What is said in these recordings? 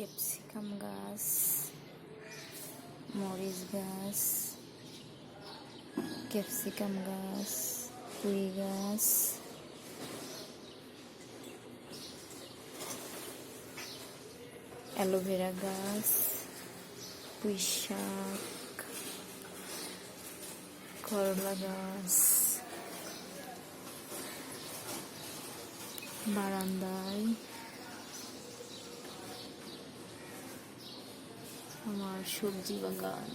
Capsicum গাছ, মরিচ গাছ, ক্যাপসিকাম গাছ, পুঁই গাছ, অ্যালোভেরা গাছ, পুঁই শাক, করলা গাছ, বারান্দায় আমার সবজি বাগান।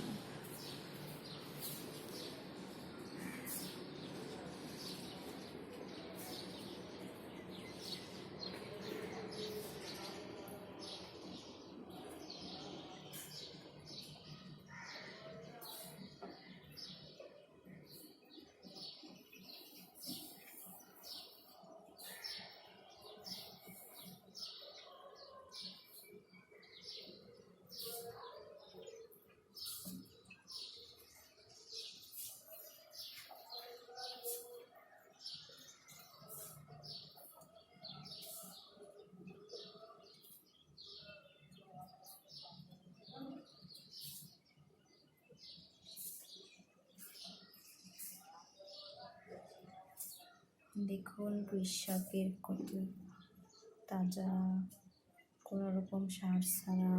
দেখুন পুঁই শাকের কত তাজা, কোনো রকম সার ছাড়া